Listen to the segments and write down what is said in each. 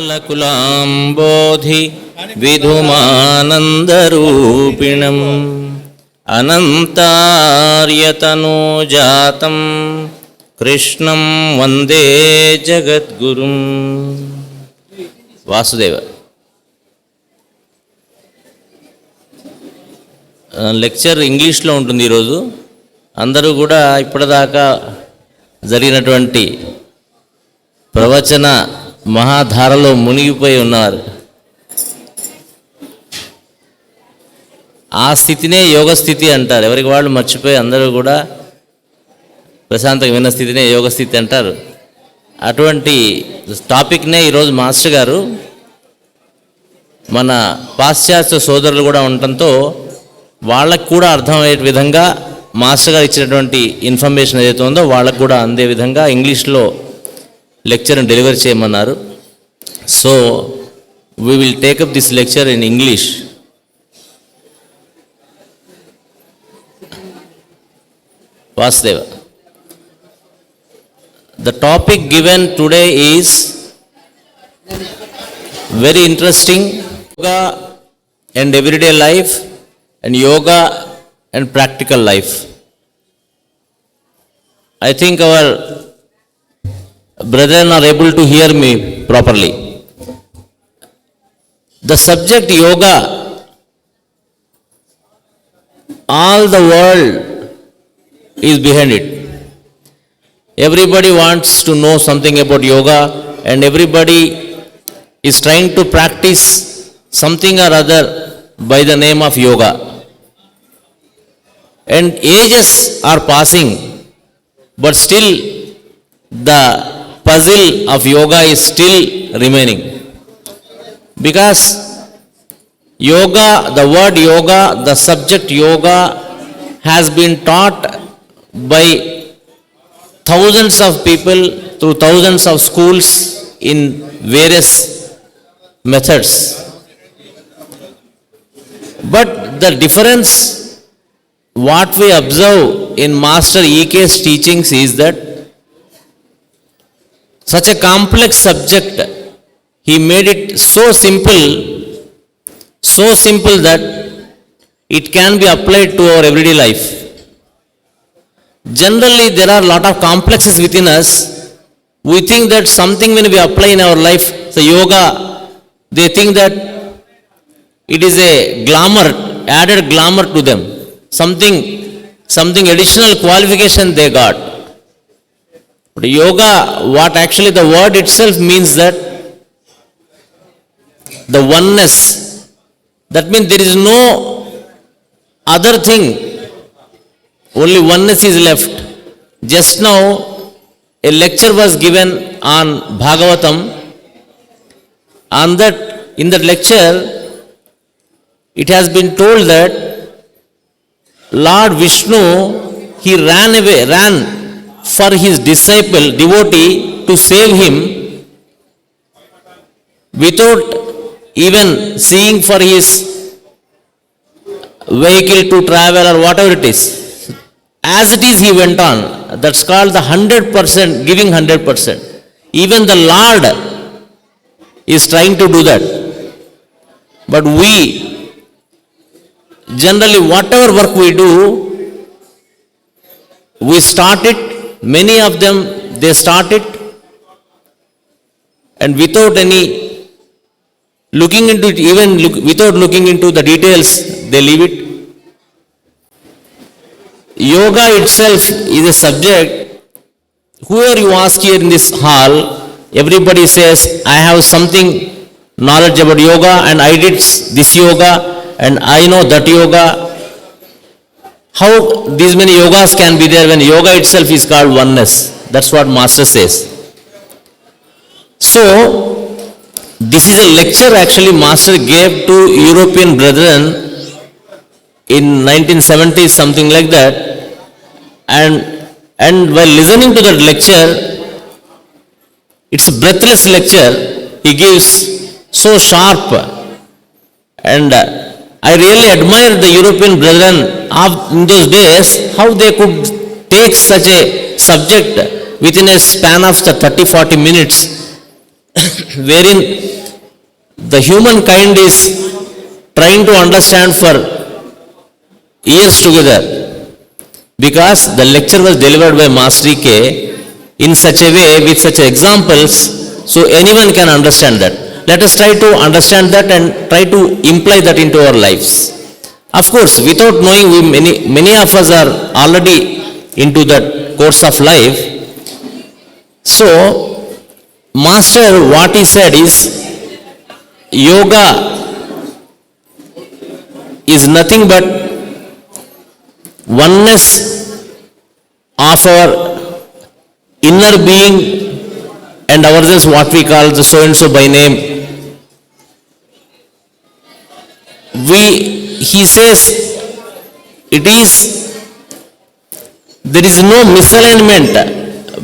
कालकुलाम्बोधि विधुमानन्दरूपिणम् अनन्तार्यतनोजातं कृष्णं वन्दे जगद्गुरुं. వాసుదేవ. లెక్చర్ ఇంగ్లీష్లో ఉంటుంది ఈరోజు. అందరూ కూడా ఇప్పటిదాకా జరిగినటువంటి ప్రవచన మహాధారలో మునిగిపోయి ఉన్నారు. ఆ స్థితినే యోగ స్థితి అంటారు. ఎవరికి వాళ్ళు మర్చిపోయి అందరూ కూడా ప్రశాంతంగా విన్న స్థితినే యోగ స్థితి అంటారు. అటువంటి టాపిక్నే ఈరోజు మాస్టర్ గారు మన పాశ్చాత్య సోదరులు కూడా ఉండటంతో వాళ్ళకు కూడా అర్థమయ్యే విధంగా మాస్టర్ గారు ఇచ్చినటువంటి ఇన్ఫర్మేషన్ ఏదైతే ఉందో వాళ్ళకు కూడా అందే విధంగా ఇంగ్లీష్లో లెక్చర్ని డెలివరీ చేయమన్నారు. So we will take up this lecture in English. Vasudeva. The topic given today is very interesting. Yoga and everyday life, and yoga and practical life. I think our brethren are able to hear me properly. The subject yoga, all the world is behind it. Everybody wants to know something about yoga, and everybody is trying to practice something or other by the name of yoga. And ages are passing, but still the puzzle of yoga is still remaining. Because yoga, the word yoga, the subject yoga has been taught by thousands of people through thousands of schools in various methods. But the difference what we observe in Master E.K.'s teachings is that such a complex subject, he made it so simple that it can be applied to our everyday life. Generally, there are a lot of complexes within us. We think that something when we apply in our life, so yoga, they think that it is a glamour, added glamour to them. Something additional qualification they got. But yoga, what actually the word itself means that the oneness. That means there is no other thing. Only oneness is left. Just now, a lecture was given on Bhagavatam. In that lecture, it has been told that Lord Vishnu, he ran for his disciple, devotee, to save him without even seeing for his vehicle to travel or whatever it is. As it is, he went on. That's called the 100%, giving 100%. Even the Lord is trying to do that. But we, generally, whatever work we do, we start it, many of them, they start it, and without any looking into it, without looking into the details, they leave it. Yoga itself is a subject. Whoever you ask here in this hall, everybody says, I have something knowledge about yoga, and I did this yoga, and I know that yoga. How these many yogas can be there when yoga itself is called oneness? That's what Master says. So, this is a lecture actually Master gave to European brethren in 1970s, something like that. And while listening to that lecture, it's a breathless lecture. He gives so sharp, and I really admire the European brethren in those days, how they could take such a subject within a span of 30-40 minutes wherein the humankind is trying to understand for years together, because the lecture was delivered by Master K in such a way, with such examples, so anyone can understand that. Let us try to understand that and try to imply that into our lives. Of course, without knowing, many of us are already into that course of life. So, Master, what he said is, yoga is nothing but oneness of our inner being and ourselves, what we call the so and so by name. He says, it is, there is no misalignment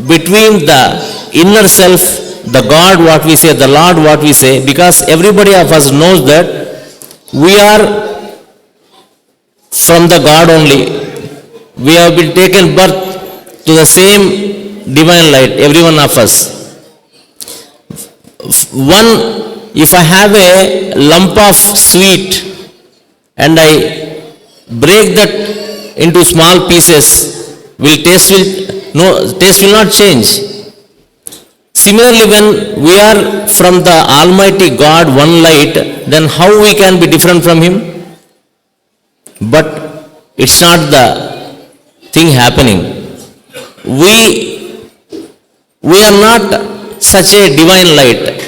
between the inner self, the God what we say, the Lord what we say, because everybody of us knows that we are from the God only. We have been taken birth to the same divine light, every one of us. If I have a lump of sweet and I break that into small pieces, taste will not change. Similarly, when we are from the Almighty God, one light, then how we can be different from Him? But it's not the thing happening. We are not such a divine light.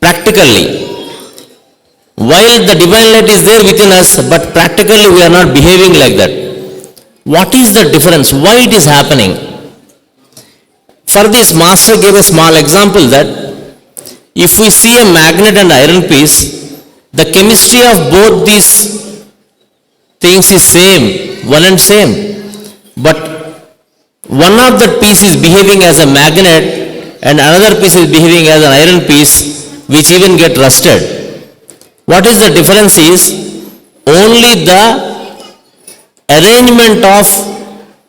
Practically, while the divine light is there within us, but practically we are not behaving like that. What is the difference? Why it is happening? For this, Master gave a small example that if we see a magnet and iron piece, the chemistry of both these things is same, one and same. But one of that piece is behaving as a magnet and another piece is behaving as an iron piece, which even get rusted. What is the difference is only the arrangement of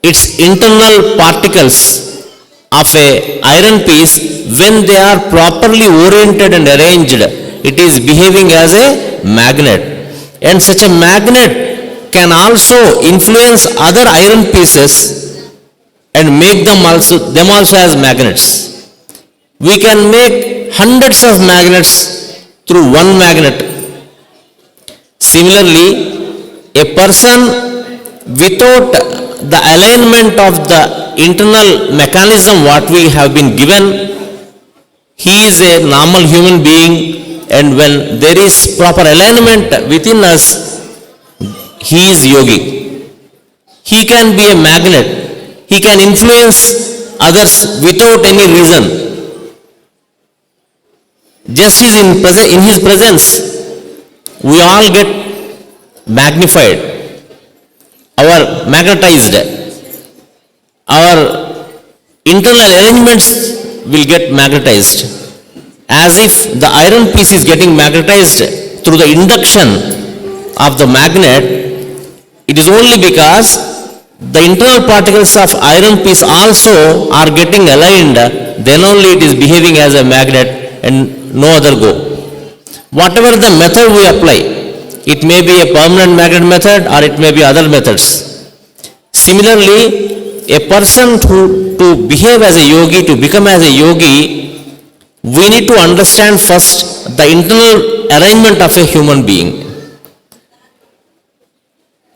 its internal particles of a iron piece. When they are properly oriented and arranged, it is behaving as a magnet. And such a magnet can also influence other iron pieces and make them also as magnets. We can make hundreds of magnets through one magnet. Similarly, a person without the alignment of the internal mechanism what we have been given, he is a normal human being, and when there is proper alignment within us, he is yogi. He can be a magnet. He can influence others without any reason. Just in his presence, we all get magnified, magnetized. Our internal arrangements will get magnetized. As if the iron piece is getting magnetized through the induction of the magnet, it is only because the internal particles of iron piece also are getting aligned, then only it is behaving as a magnet and no other go. Whatever the method we apply, it may be a permanent magnet method or it may be other methods. Similarly, a person to behave as a yogi, to become as a yogi, we need to understand first the internal arrangement of a human being.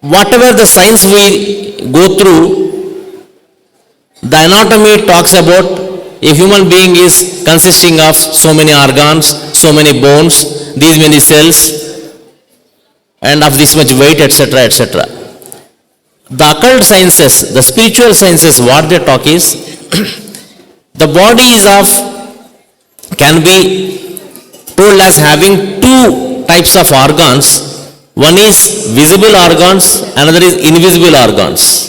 Whatever the science we go through, the anatomy talks about a human being is consisting of so many organs, so many bones, these many cells, and of this much weight, etc., etc. The occult sciences, the spiritual sciences, what they talk is, the body can be told as having two types of organs. One is visible organs, another is invisible organs.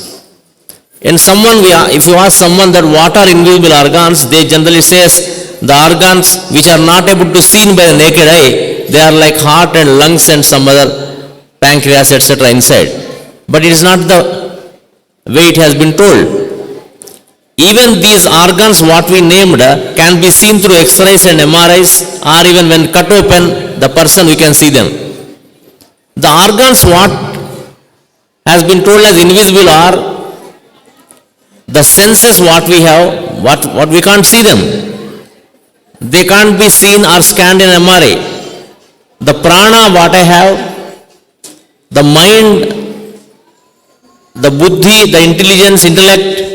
And if you ask someone that what are invisible organs, they generally says the organs which are not able to seen by the naked eye, they are like heart and lungs and some other pancreas, etc. inside. But it is not the way it has been told. even these organs what we named can be seen through X-rays and MRIs, or even when cut open the person we can see them. The organs what has been told as invisible are the senses what we have, what we can't see them. They can't be seen or scanned in MRI. The prana what I have, the mind, the buddhi, the intelligence, intellect,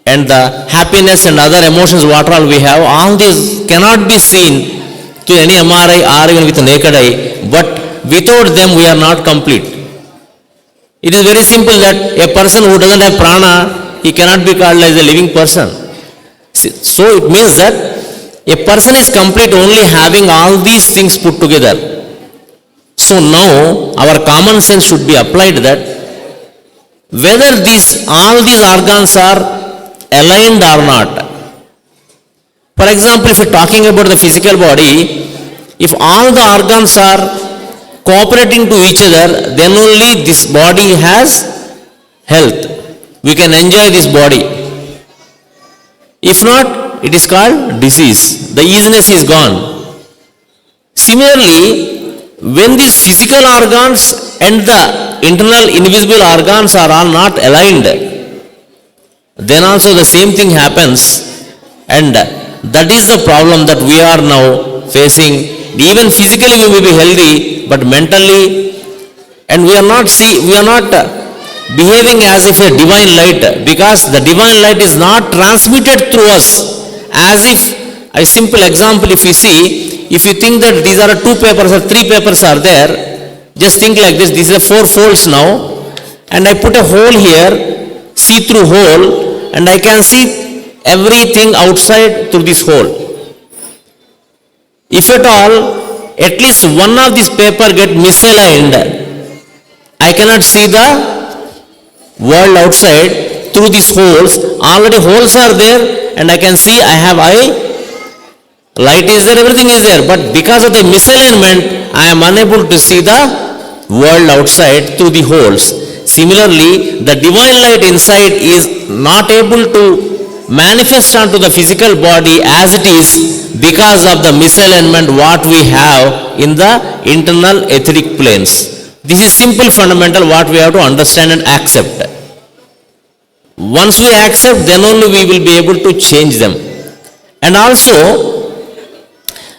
and the happiness and other emotions what all we have, all these cannot be seen to any MRI or even with a naked eye, but without them we are not complete. It is very simple that a person who doesn't have prana, he cannot be called as a living person. So it means that a person is complete only having all these things put together. So now our common sense should be applied that whether all these organs are aligned or not. For example, if you're talking about the physical body, if all the organs are cooperating to each other, then only this body has health. We can enjoy this body. If not, it is called disease. The easiness is gone. Similarly, when these physical organs and the internal invisible organs are all not aligned, then also the same thing happens, and that is the problem that we are now facing. Even physically we may be healthy, but mentally, and we are not behaving as if a divine light, because the divine light is not transmitted through us. As if, a simple example, if you see, if you think that these are 2 papers or 3 papers are there, just think like this, these are 4 folds now, and I put a hole here, see-through hole, and I can see everything outside through this hole. If at all, at least one of this paper get misaligned, I cannot see the world outside through these holes. Already holes are there, and I can see I have eye, light is there, everything is there, but because of the misalignment, I am unable to see the world outside through the holes. Similarly, the divine light inside is not able to manifest onto the physical body as it is because of the misalignment what we have in the internal etheric planes. This is simple fundamental what we have to understand and accept. Once we accept, then only we will be able to change them. And also,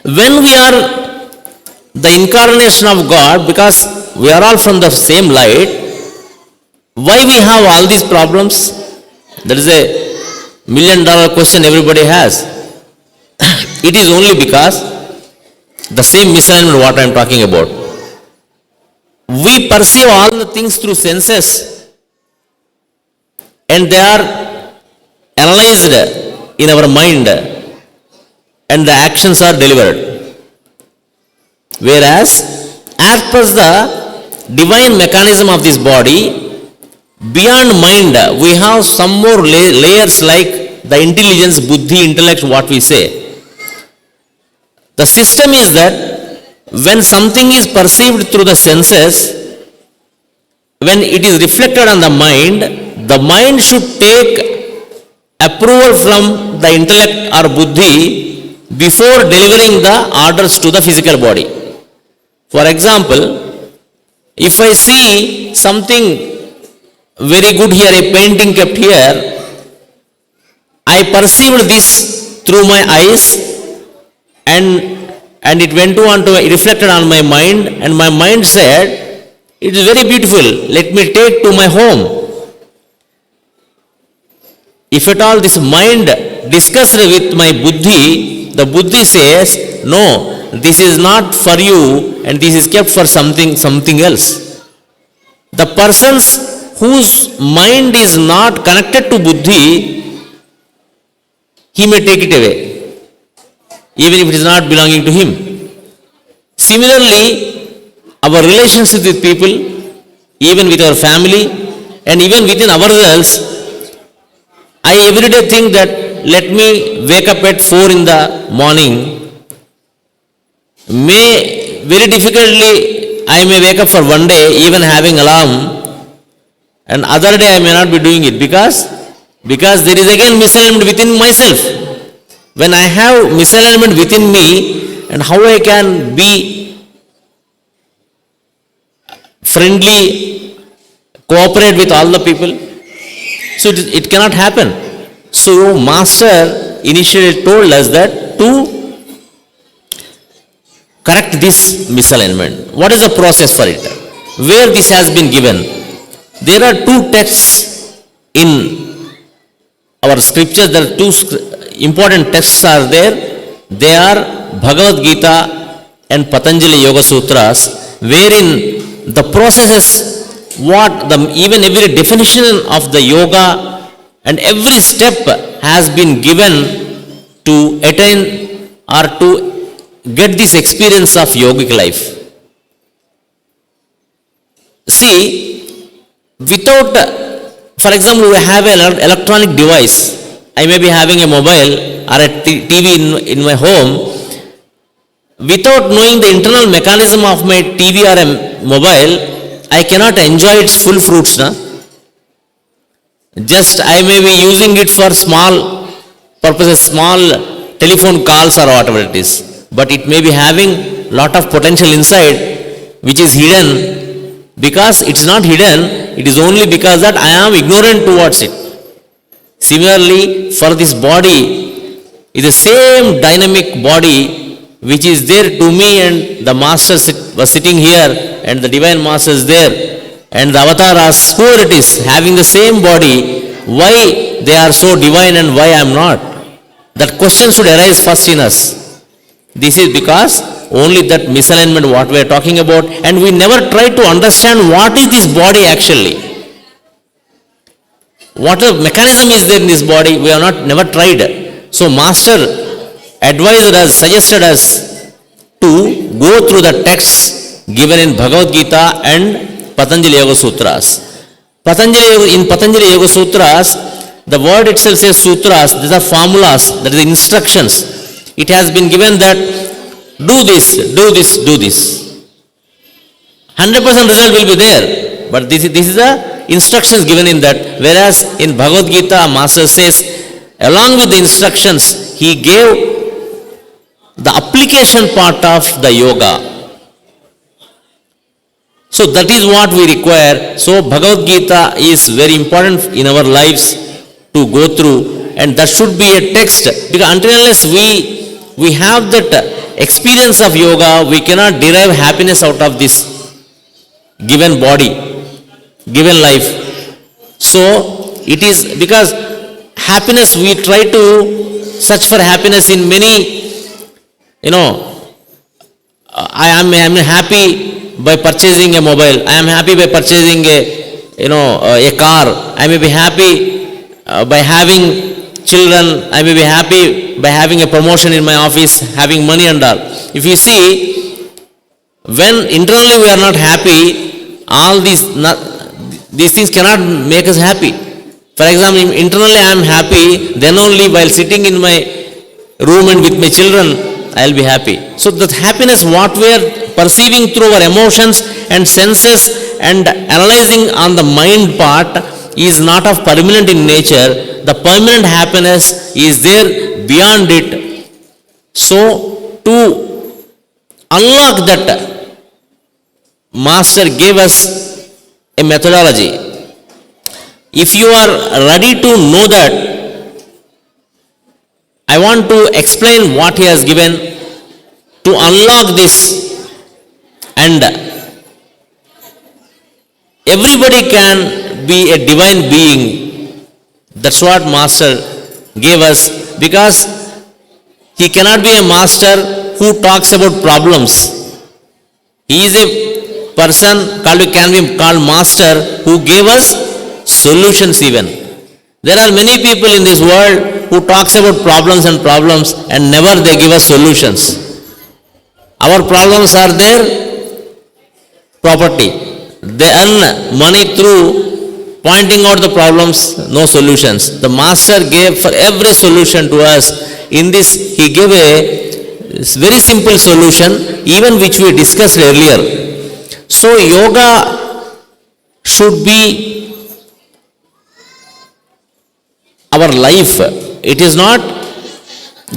when we are the incarnation of God, because we are all from the same light, why we have all these problems? That is a $1 million question everybody has. It is only because the same misalignment what I am talking about. We perceive all the things through senses, and they are analyzed in our mind, and the actions are delivered. Whereas, as per the divine mechanism of this body, beyond mind, we have some more layers like the intelligence, buddhi, intellect, what we say. The system is that when something is perceived through the senses, when it is reflected on the mind should take approval from the intellect or buddhi before delivering the orders to the physical body. For example, if I see something very good here, a painting kept here, I perceived this through my eyes, and it went on to reflected on my mind, and my mind said, it is very beautiful, let me take to my home. If at all this mind discussed with my buddhi, the buddhi says, no, this is not for you, and this is kept for something else. The persons whose mind is not connected to buddhi, he may take it away, even if it is not belonging to him. Similarly, our relationship with people, even with our family, and even within ourselves, I every day think that let me wake up at 4 in the morning. Very difficultly I may wake up for one day, even having alarm, and other day I may not be doing it because Because there is again misalignment within myself. When I have misalignment within me, and how I can be friendly, cooperate with all the people? So it cannot happen. So Master initially told us that to correct this misalignment. What is the process for it? Where this has been given? There are two texts in our scriptures. There are two important texts are there. They are Bhagavad Gita and Patanjali Yoga Sutras, wherein the processes, what the even every definition of the yoga and every step has been given to attain or to get this experience of yogic life. See, without, for example, we have an electronic device. I may be having a mobile or a TV in my home. Without knowing the internal mechanism of my TV or a mobile, I cannot enjoy its full fruits. Na? Just I may be using it for small purposes, small telephone calls or whatever it is. But it may be having lot of potential inside which is hidden. Because it's not hidden, it is only because that I am ignorant towards it. Similarly, for this body, is the same dynamic body which is there to me, and the Master was sitting here and the Divine Master is there, and the avatars, whoever it is, having the same body, why they are so divine and why I am not? That question should arise first in us. This is because only that misalignment what we are talking about, and we never try to understand what is this body actually. What a mechanism is there in this body, we have never tried. So Master advised us, suggested us to go through the texts given in Bhagavad Gita and Patanjali Yoga Sutras. In Patanjali Yoga Sutras, the word itself says sutras, these are formulas, that is instructions. It has been given that do this, do this, do this. 100% result will be there. But this is the instructions given in that. Whereas in Bhagavad Gita, Master says, along with the instructions, he gave the application part of the yoga. So that is what we require. So Bhagavad Gita is very important in our lives to go through, and that should be a text. Because until unless we have that experience of yoga, we cannot derive happiness out of this given body, given life. So it is because happiness, we try to search for happiness in many, I am happy by purchasing a mobile, I am happy by purchasing a car, I may be happy by having children, I may be happy by having a promotion in my office, having money and all. If you see, when internally we are not happy, all these things cannot make us happy. For example, internally I am happy, then only while sitting in my room and with my children, I will be happy. So that happiness, what we are perceiving through our emotions and senses and analyzing on the mind part, is not of permanent in nature. The permanent happiness is there beyond it. So to unlock that, Master gave us a methodology. If you are ready to know that, I want to explain what he has given to unlock this, and everybody can be a divine being. That's what Master gave us, because he cannot be a master who talks about problems. He is a person can be called master who gave us solutions even. There are many people in this world who talks about problems and never they give us solutions. Our problems are their property. They earn money through pointing out the problems, no solutions. The Master gave for every solution to us. In this, he gave a very simple solution, even which we discussed earlier. So yoga should be our life. It is not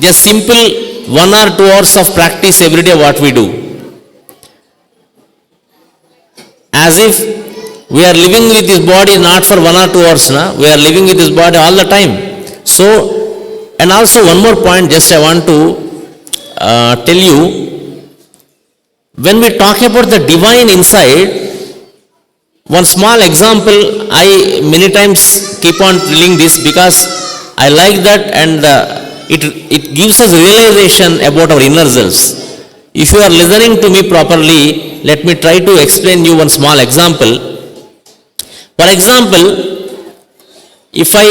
just simple 1 or 2 hours of practice every day what we do. As if we are living with this body not for 1 or 2 hours, we are living with this body all the time. So, and also one more point just I want to tell you, when we talk about the divine inside, one small example I many times keep on telling this because I like that, and it gives us realization about our inner selves. If you are listening to me properly, let me try to explain you one small example. For example, if I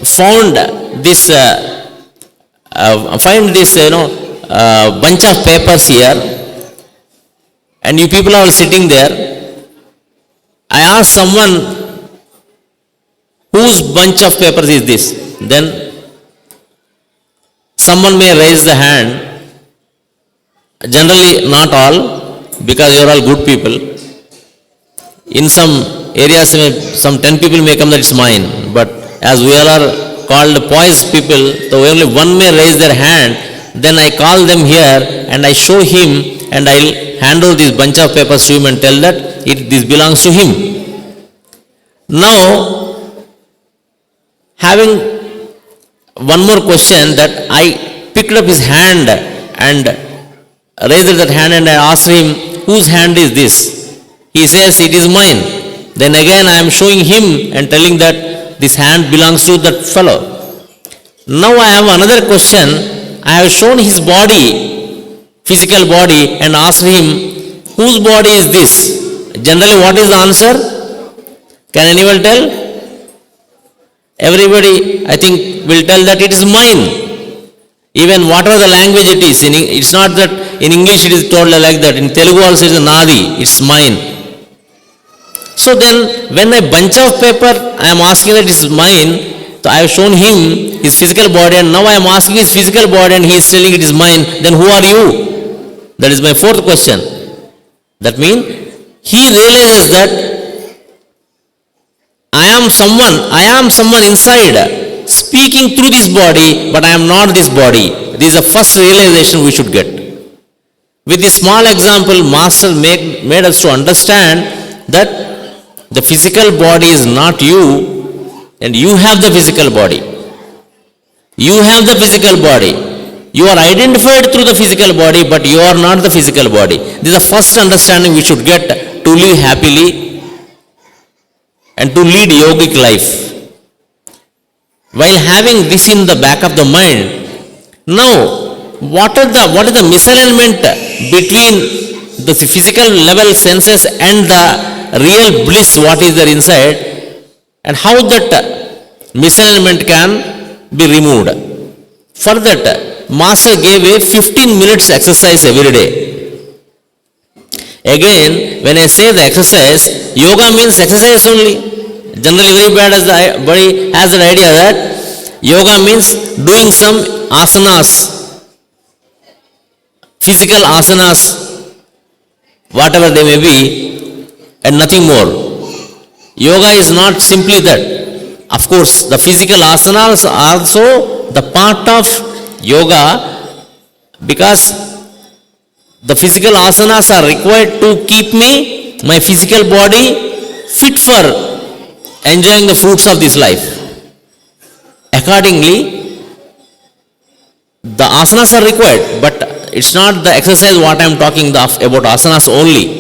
found this bunch of papers here, and you people are sitting there, I ask someone, whose bunch of papers is this? Then someone may raise the hand. Generally not all, because you are all good people. In some areas, some 10 people may come that it's mine, but as we all are called poised people, so only one may raise their hand. Then I call them here and I show him, and I'll hand over this bunch of papers to him and tell that this belongs to him. Now, having one more question, that I picked up his hand and raised that hand, and I asked him, whose hand is this? He says, it is mine. Then again I am showing him and telling that this hand belongs to that fellow. Now I have another question. I have shown his body, physical body, and asked him, whose body is this? Generally what is the answer? Can anyone tell? Everybody, I think, will tell that it is mine. Even whatever the language it is, it's not that in English it is told like that. In Telugu also it is nadi, it's mine. So then, when a bunch of paper, I am asking that it is mine, so I have shown him his physical body, and now I am asking his physical body and he is telling it is mine, then who are you? That is my fourth question. That means, he realizes that I am someone inside, speaking through this body, but I am not this body. This is the first realization we should get. With this small example, Master made us to understand that the physical body is not you, and you have the physical body. You have the physical body. You are identified through the physical body, but you are not the physical body. This is the first understanding we should get to live happily and to lead yogic life. While having this in the back of the mind, now what is the misalignment between the physical level senses and the real bliss what is there inside, and how that misalignment can be removed? For that, Master gave a 15 minutes exercise every day. Again, when I say the exercise, yoga means exercise only. Generally everybody has the idea that yoga means doing some asanas, physical asanas, whatever they may be, and nothing more. Yoga is not simply that. Of course, the physical asanas are also the part of yoga, because the physical asanas are required to keep my physical body fit for enjoying the fruits of this life. Accordingly, the asanas are required, but it's not the exercise what I am talking about asanas only.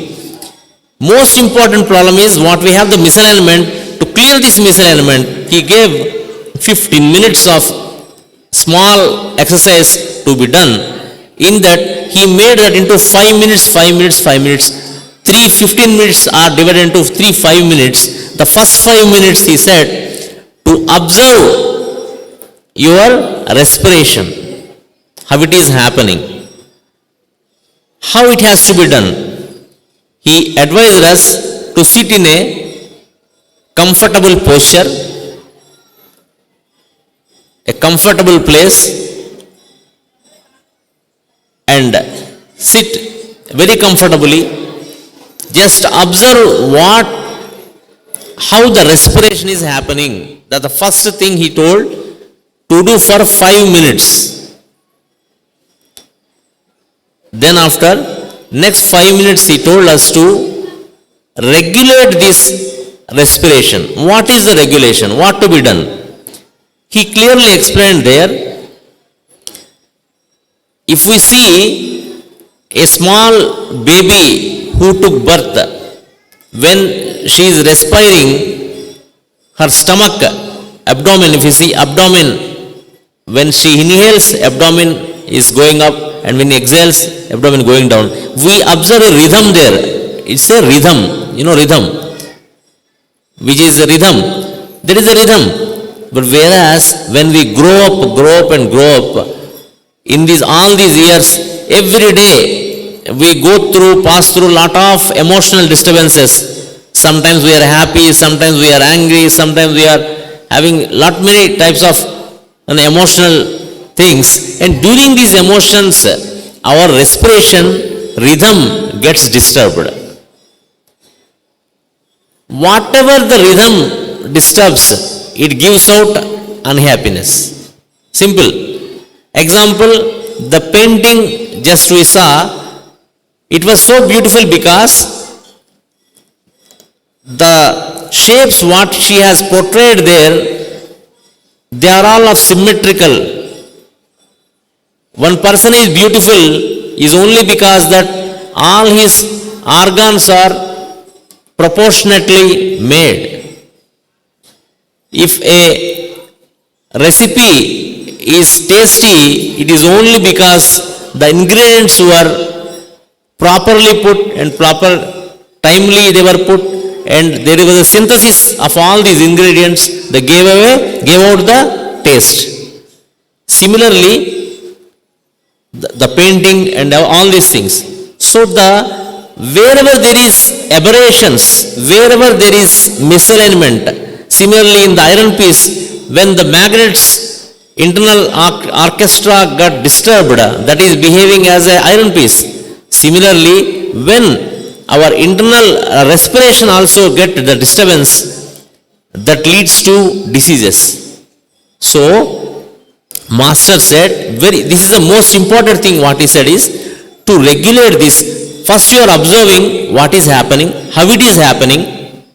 Most important problem is what we have the misalignment. To clear this misalignment, he gave 15 minutes of small exercise to be done. In that, he made that into 5 minutes, 5 minutes, 5 minutes. 15 minutes are divided into 5 minutes. The first 5 minutes, he said, to observe your respiration, how it is happening, how it has to be done. He advised us to sit in a comfortable posture, a comfortable place, and sit very comfortably. Just observe how the respiration is happening. That's the first thing he told to do for 5 minutes. Then after next 5 minutes he told us to regulate this respiration. What is the regulation? What to be done? He clearly explained there. If we see a small baby who took birth, when she is respiring, her stomach, abdomen, if you see abdomen, when she inhales, abdomen is going up, and when he exhales, abdomen going down. We observe a rhythm there. It's a rhythm, rhythm, which is a rhythm. There is a rhythm. But whereas when we grow up, in all these years, every day we pass through lot of emotional disturbances. Sometimes we are happy, sometimes we are angry, sometimes we are having many types of emotional things. And during these emotions, our respiration rhythm gets disturbed. Whatever the rhythm disturbs, it gives out unhappiness. Simple. Example, the painting just we saw, it was so beautiful because the shapes what she has portrayed there, they are all of symmetrical. One person is beautiful is only because that all his organs are proportionately made. If a recipe is tasty, it is only because the ingredients were properly put and proper timely they were put, and there was a synthesis of all these ingredients that gave out the taste. Similarly, the painting and all these things. So wherever there is aberrations, wherever there is misalignment, similarly in the iron piece, when the magnet's internal orchestra got disturbed, that is behaving as an iron piece. Similarly, when our internal respiration also get the disturbance, that leads to diseases. So, Master said, this is the most important thing what he said is, to regulate this, first you are observing what is happening, how it is happening.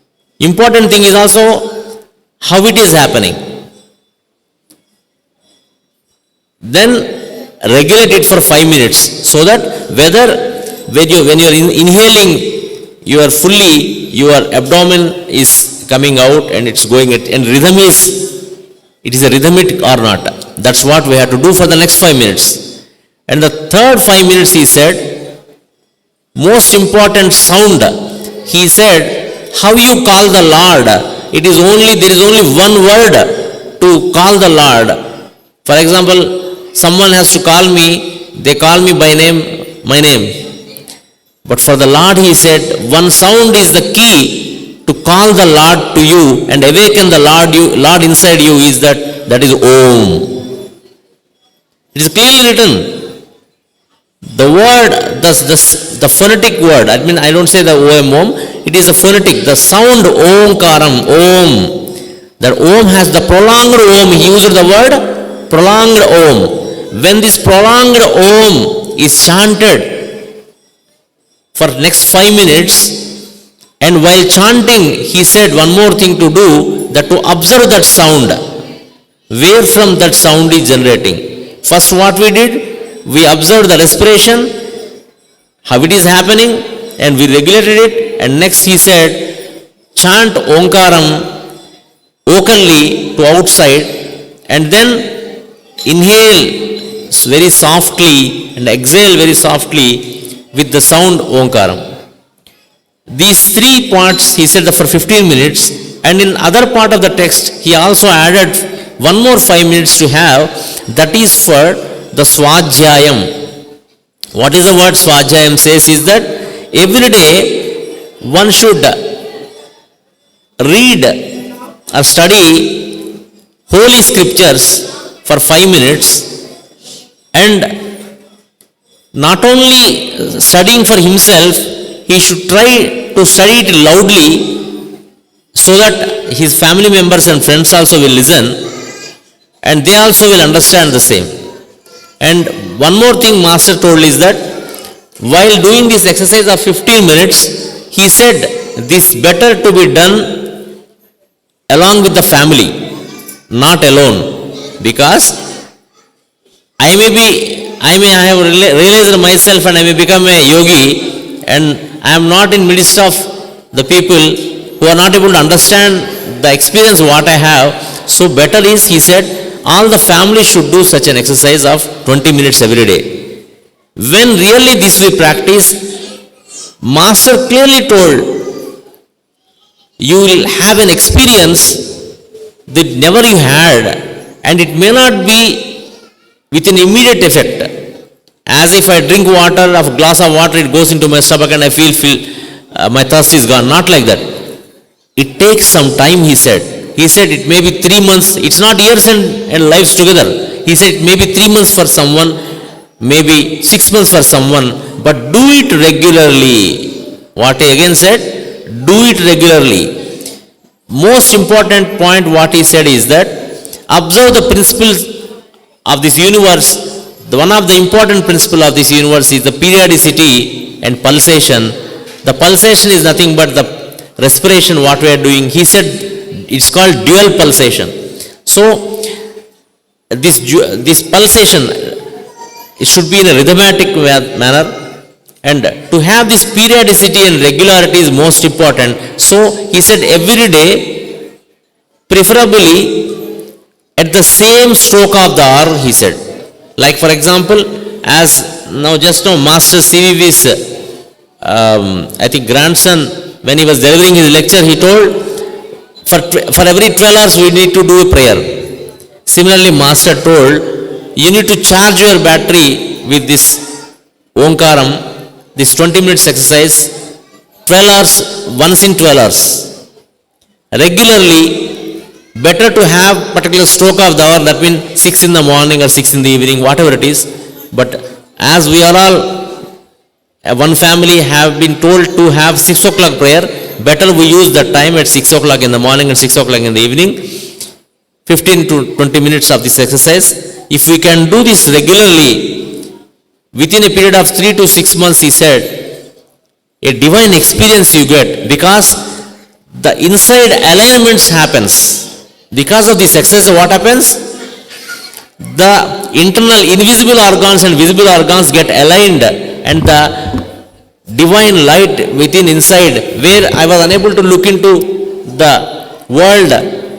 Important thing is also how it is happening. Then regulate it for 5 minutes, so that whether when you are inhaling, you are fully, your abdomen is coming out and it's going, and rhythm is, it is a rhythmic or not. That's what we have to do for the next 5 minutes. And the third 5 minutes he said, most important sound, he said, how you call the Lord. There is only one word to call the Lord. For example, someone has to call me, they call me by name, my name. But for the Lord he said, one sound is the key to call the Lord to you and awaken the Lord inside you, is that is Om. It is clearly written. The word, the phonetic word, I don't say the Om, it is a phonetic, the sound Omkaram, Om. That Om has the prolonged Om, he used the word prolonged Om. When this prolonged Om is chanted for next 5 minutes, and while chanting, he said one more thing to do, that to observe that sound, where from that sound is generating. First what we did, we observed the respiration, how it is happening, and we regulated it, and next he said, chant Omkaram vocally to outside, and then inhale very softly and exhale very softly with the sound Omkaram. These three parts he said that for 15 minutes, and in other part of the text he also added one more 5 minutes to have, that is for the Swadhyayam. What is the word Swadhyayam says is that every day one should read or study holy scriptures for 5 minutes, and not only studying for himself, he should try to study it loudly, so that his family members and friends also will listen, and they also will understand the same. And one more thing Master told is that while doing this exercise of 15 minutes, he said this better to be done along with the family, not alone, because I may have realized myself and I may become a yogi, and I am not in midst of the people who are not able to understand the experience what I have. So better is, he said, all the family should do such an exercise of 20 minutes every day. When really this we practice, Master clearly told, you will have an experience that never you had, and it may not be with an immediate effect. As if I drink water, of a glass of water, it goes into my stomach and I feel my thirst is gone. Not like that. It takes some time, he said. He said it may be 3 months. It's not years and lives together. He said it may be 3 months for someone, maybe 6 months for someone, but do it regularly. What he again said, do it regularly. Most important point what he said is that observe the principles of this universe. One of the important principle of this universe is the periodicity and pulsation. The pulsation is nothing but the respiration what we are doing. He said it's called dual pulsation. So this pulsation, it should be in a rhythmatic manner, and to have this periodicity and regularity is most important. So he said every day, preferably at the same stroke of the hour, he said. Like for example, as just now Master CVV's I think grandson, when he was delivering his lecture, he told for every 12 hours we need to do a prayer. Similarly, Master told, you need to charge your battery with this Omkaram, this 20 minutes exercise, 12 hours, once in 12 hours. Regularly, better to have particular stroke of the hour, that means 6 in the morning or 6 in the evening, whatever it is. But as we are all, one family have been told to have 6 o'clock prayer, better we use that time at 6 o'clock in the morning and 6 o'clock in the evening, 15 to 20 minutes of this exercise. If we can do this regularly, within a period of 3 to 6 months, he said, a divine experience you get, because the inside alignments happens. Because of this exercise, what happens? The internal invisible organs and visible organs get aligned, and the divine light within inside, where I was unable to look into the world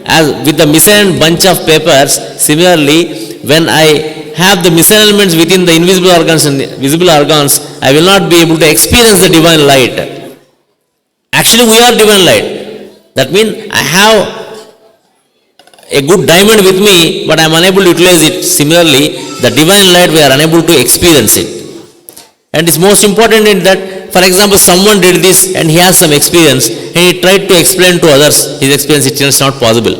as with the misaligned bunch of papers, similarly, when I have the misalignments within the invisible organs and the visible organs, I will not be able to experience the divine light. Actually, we are divine light. That means I have a good diamond with me, but I am unable to utilize it. Similarly, the divine light, we are unable to experience it. And it's most important in that, for example, someone did this and he has some experience, and he tried to explain to others his experience. It is not possible,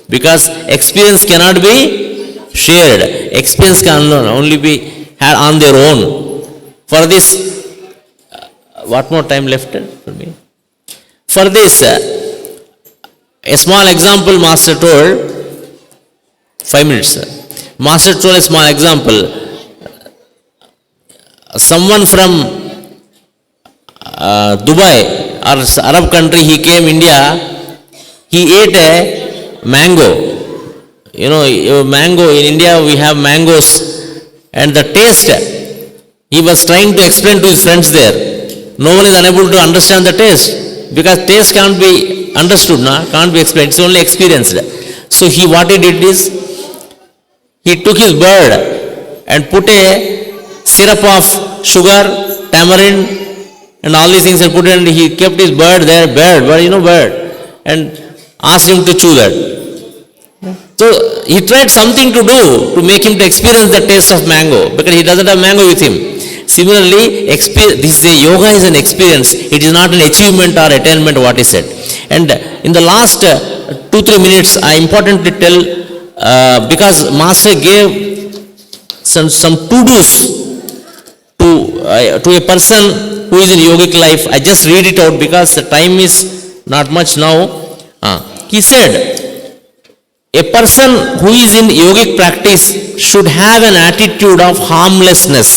because experience cannot be shared. Experience can only be had on their own. For this, what more time left for me? For this, a small example Master told, 5 minutes. Master told a small example. Someone from Dubai or Arab country, he came India, he ate a mango. You know, mango, in India we have mangoes, and the taste, he was trying to explain to his friends there. No one is unable to understand the taste, because taste can't be understood, can't be explained, it's only experienced. So what he did is, he took his bird and put a syrup of sugar, tamarind, and all these things, and put it, and he kept his bird there, bird, and asked him to chew that. So he tried something to do to make him to experience the taste of mango, because he doesn't have mango with him. Similarly, yoga is an experience. It is not an achievement or attainment, what he said. And in the last 2-3 minutes, I importantly tell, because Master gave some to-dos to a person who is in yogic life. I just read it out because the time is not much now. He said, a person who is in yogic practice should have an attitude of harmlessness.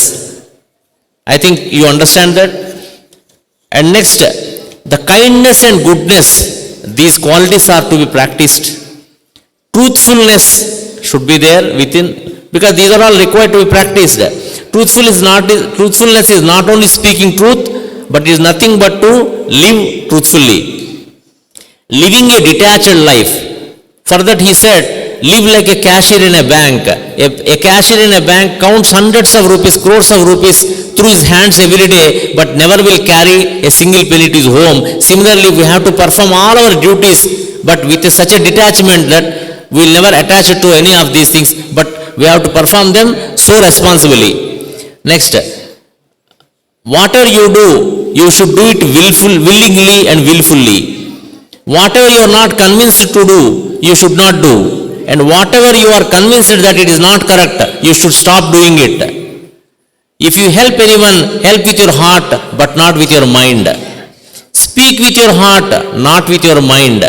I think you understand that. And next, the kindness and goodness, these qualities are to be practiced. Truthfulness should be there within, because these are all required to be practiced. Truthfulness is not only speaking truth, but it is nothing but to live truthfully. Living a detached life. For that he said, live like a cashier in a bank. A cashier in a bank counts hundreds of rupees, crores of rupees through his hands every day, but never will carry a single penny to his home. Similarly, we have to perform all our duties, but with such a detachment that we will never attach it to any of these things, but we have to perform them so responsibly. Next, whatever you do, you should do it willingly and willfully. Whatever you are not convinced to do, you should not do. And whatever you are convinced that it is not correct, you should stop doing it. If you help anyone, help with your heart, but not with your mind. Speak with your heart, not with your mind.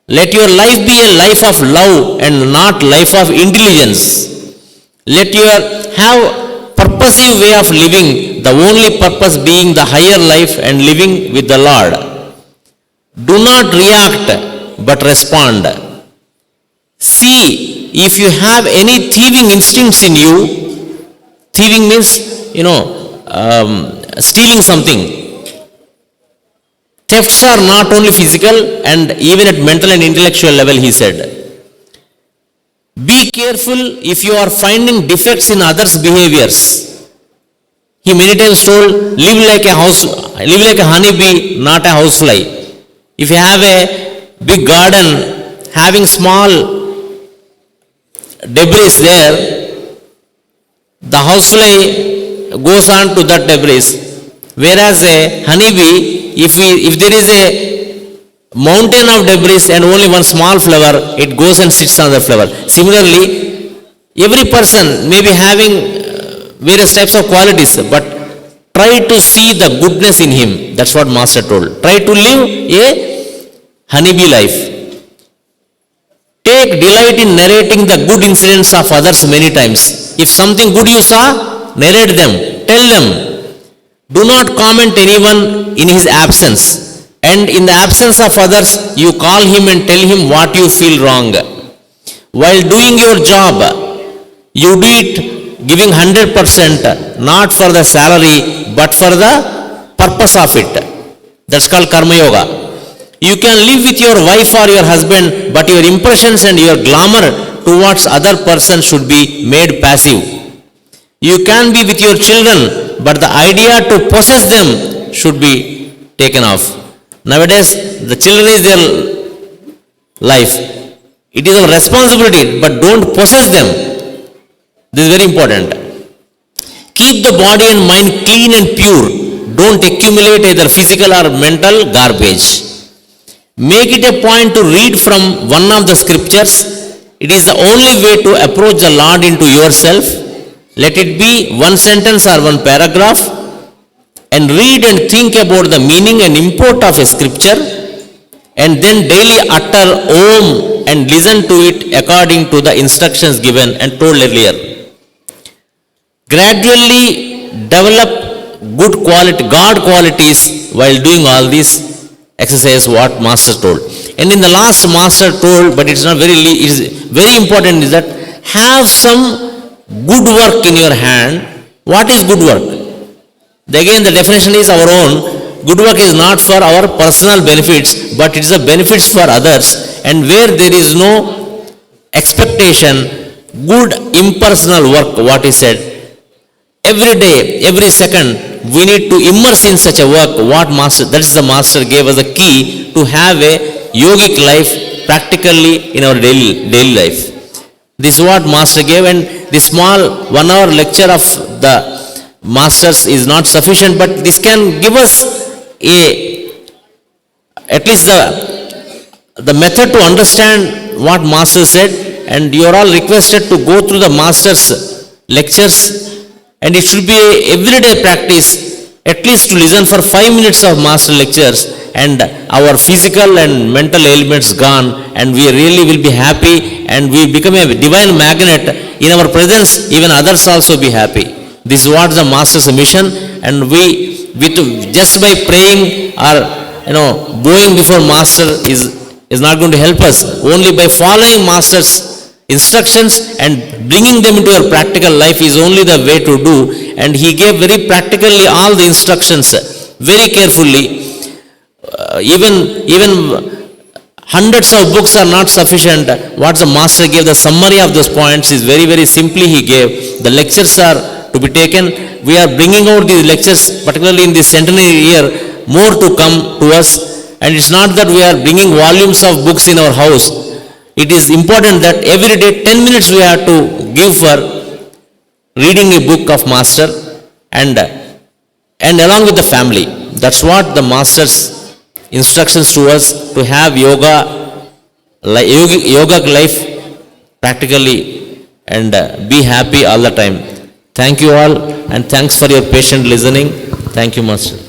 Let your life be a life of love and not life of intelligence. Let your have purposive way of living, the only purpose being the higher life and living with the Lord. Do not react, but respond. See, if you have any thieving instincts in you, thieving means, stealing something. Thefts are not only physical and even at mental and intellectual level, he said. Be careful if you are finding defects in others' behaviors. He many times told, live like a honeybee, not a housefly. If you have a big garden, having small debris there, the housefly goes on to that debris. Whereas a honeybee, if there is a mountain of debris and only one small flower, it goes and sits on the flower. Similarly, every person may be having various types of qualities, but try to see the goodness in him. That's what Master told. Try to live a honeybee life. Take delight in narrating the good incidents of others many times. If something good you saw, narrate them, tell them. Do not comment anyone in his absence. And in the absence of others, you call him and tell him what you feel wrong. While doing your job, you do it giving 100%, not for the salary, but for the purpose of it. That's called Karma Yoga. You can live with your wife or your husband, but your impressions and your glamour towards other person should be made passive. You can be with your children, but the idea to possess them should be taken off. Nowadays, the children is their life. It is a responsibility, but don't possess them. This is very important. Keep the body and mind clean and pure. Don't accumulate either physical or mental garbage. Make it a point to read from one of the scriptures. It is the only way to approach the Lord into yourself. Let it be one sentence or one paragraph, and read and think about the meaning and import of a scripture, and then daily utter Om and listen to it according to the instructions given and told earlier. Gradually develop good quality, God qualities while doing all these exercise what Master told. And in the last Master told, but it's not very, it is very important, is that have some good work in your hand. What is good work? Again, the definition is our own. Good work is not for our personal benefits, but it is a benefits for others. And where there is no expectation, good impersonal work, what is said. Every day, every second, we need to immerse in such a work. What Master, that is the Master gave us a key to have a yogic life practically in our daily life. This is what Master gave, and the small 1 hour lecture of the Masters is not sufficient, but this can give us at least the method to understand what Master said, and you are all requested to go through the Master's lectures, and it should be a everyday practice, at least to listen for 5 minutes of Master lectures, and our physical and mental ailments gone, and we really will be happy, and we become a divine magnet. In our presence, even others also be happy. This is what the Master's mission, and we with just by praying or bowing before Master is not going to help us. Only by following Master's instructions and bringing them into your practical life is only the way to do. And he gave very practically all the instructions very carefully. Even hundreds of books are not sufficient. What the Master gave, the summary of those points is very, very simply he gave. The lectures are to be taken. We are bringing out these lectures, particularly in this centenary year, more to come to us. And it's not that we are bringing volumes of books in our house. It is important that every day 10 minutes we have to give for reading a book of Master and along with the family. That's what the Master's instructions to us, to have yoga life practically and be happy all the time. Thank you all, and thanks for your patient listening. Thank you, Master.